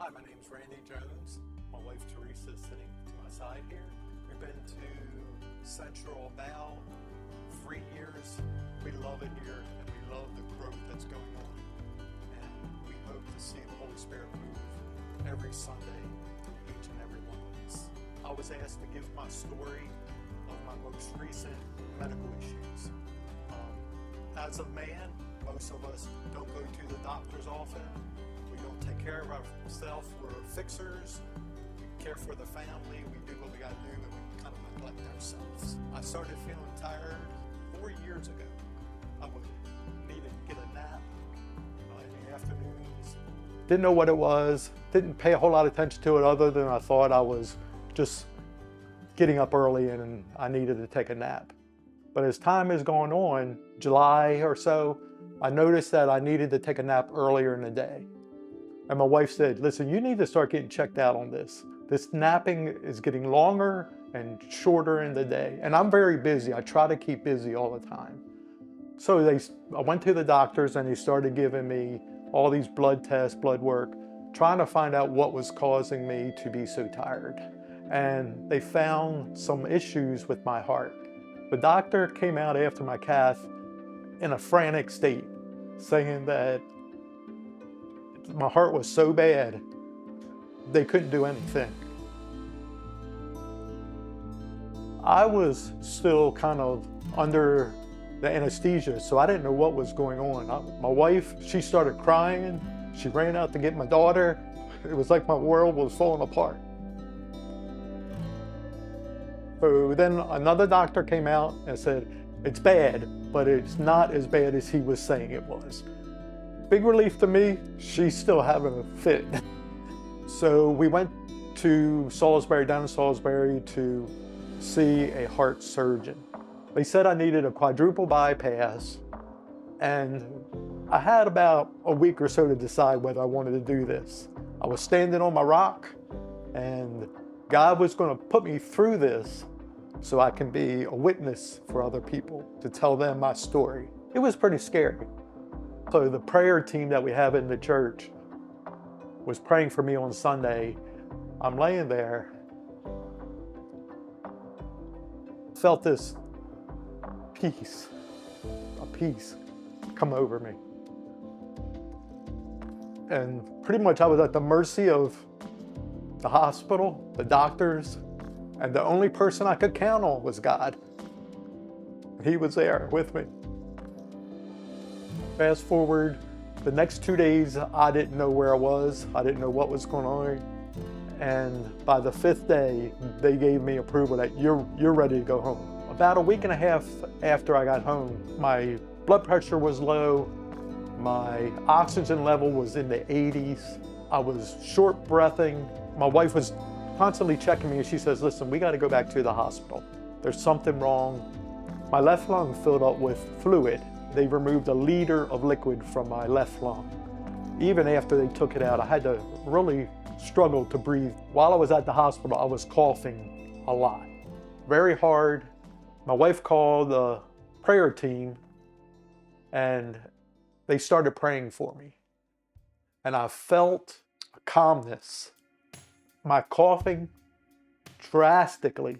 Hi, my name is Randy Jones. My wife Teresa is sitting to my side here. We've been to Central about 3 years. We love it here and we love the growth that's going on. And we hope to see the Holy Spirit move every Sunday in each and every one of us. I was asked to give my story of my most recent medical issues. As a man, most of us don't go to the doctors often. We don't take care of ourselves. We're fixers. We care for the family. We do what we got to do, and we kind of neglect ourselves. I started feeling tired 4 years ago. I would need to get a nap in the afternoons. Didn't know what it was. Didn't pay a whole lot of attention to it other than I thought I was just getting up early and I needed to take a nap. But as time has gone on, July or so, I noticed that I needed to take a nap earlier in the day. And my wife said, listen, you need to start getting checked out on this. This napping is getting longer and shorter in the day. And I'm very busy. I try to keep busy all the time. So I went to the doctors and they started giving me all these blood tests, blood work, trying to find out what was causing me to be so tired. And they found some issues with my heart. The doctor came out after my cath in a frantic state, saying that my heart was so bad, they couldn't do anything. I was still kind of under the anesthesia, so I didn't know what was going on. My wife, she started crying. She ran out to get my daughter. It was like my world was falling apart. So then another doctor came out and said, it's bad, but it's not as bad as he was saying it was. Big relief to me, she's still having a fit. So we went to Salisbury, down in Salisbury, to see a heart surgeon. They said I needed a quadruple bypass, and I had about a week or so to decide whether I wanted to do this. I was standing on my rock, and God was going to put me through this so I can be a witness for other people, to tell them my story. It was pretty scary. So the prayer team that we have in the church was praying for me on Sunday. I'm laying there, felt this peace, a peace come over me. And pretty much I was at the mercy of the hospital, the doctors, and the only person I could count on was God. He was there with me. Fast forward, the next 2 days, I didn't know where I was. I didn't know what was going on. And by the 5th day, they gave me approval that you're ready to go home. About a week and a half after I got home, my blood pressure was low. My oxygen level was in the 80s. I was short breathing. My wife was constantly checking me and she says, listen, we got to go back to the hospital. There's something wrong. My left lung filled up with fluid. They removed a liter of liquid from my left lung. Even after they took it out, I had to really struggle to breathe. While I was at the hospital, I was coughing a lot, very hard. My wife called the prayer team and they started praying for me. And I felt a calmness. My coughing drastically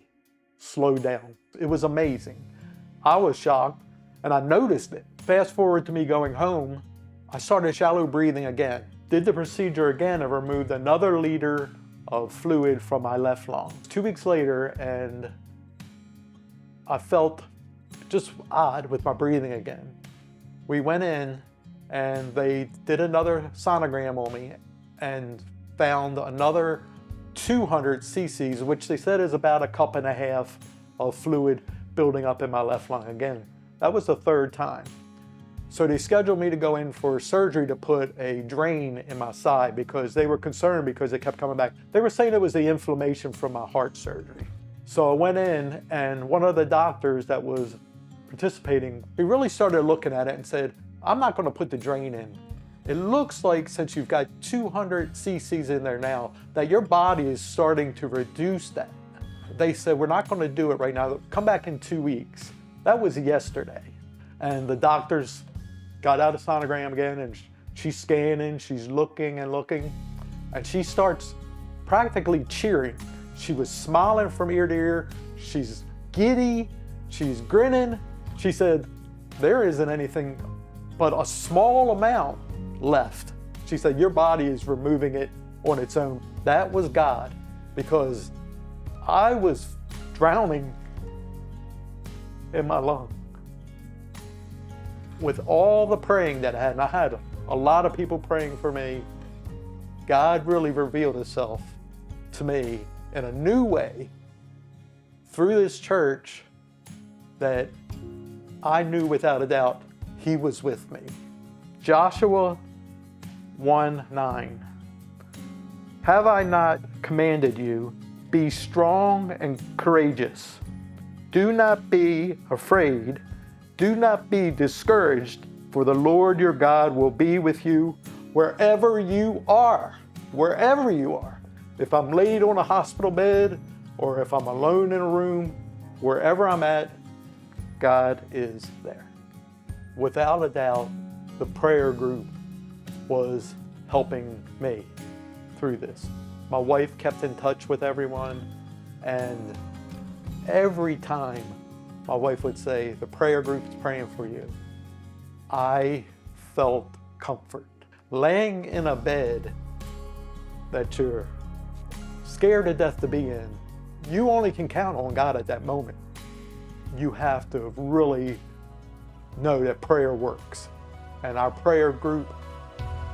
slowed down. It was amazing. I was shocked and I noticed it. Fast forward to me going home, I started shallow breathing again. Did the procedure again and removed another liter of fluid from my left lung. 2 weeks later, and I felt just odd with my breathing again. We went in and they did another sonogram on me and found another 200 cc's, which they said is about 1.5 cups of fluid building up in my left lung again. That was the 3rd time. So they scheduled me to go in for surgery to put a drain in my side because they were concerned because it kept coming back. They were saying it was the inflammation from my heart surgery. So I went in and one of the doctors that was participating, he really started looking at it and said, I'm not going to put the drain in. It looks like since you've got 200 cc's in there now, that your body is starting to reduce that. They said, we're not going to do it right now. Come back in 2 weeks. That was yesterday. And the doctors got out a sonogram again and she's scanning, she's looking and looking. And she starts practically cheering. She was smiling from ear to ear. She's giddy. She's grinning. She said, there isn't anything but a small amount left. She said, your body is removing it on its own. That was God, because I was drowning in my lung. With all the praying that I had, and I had a lot of people praying for me, God really revealed himself to me in a new way through this church that I knew without a doubt he was with me. Joshua 1:9. Have I not commanded you, be strong and courageous. Do not be afraid. Do not be discouraged, for the Lord your God will be with you wherever you are. Wherever you are. If I'm laid on a hospital bed, or if I'm alone in a room, wherever I'm at, God is there. Without a doubt, the prayer group was helping me through this. My wife kept in touch with everyone, and every time my wife would say, the prayer group is praying for you, I felt comfort. Laying in a bed that you're scared to death to be in, you only can count on God at that moment. You have to really know that prayer works. And our prayer group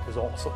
is awesome.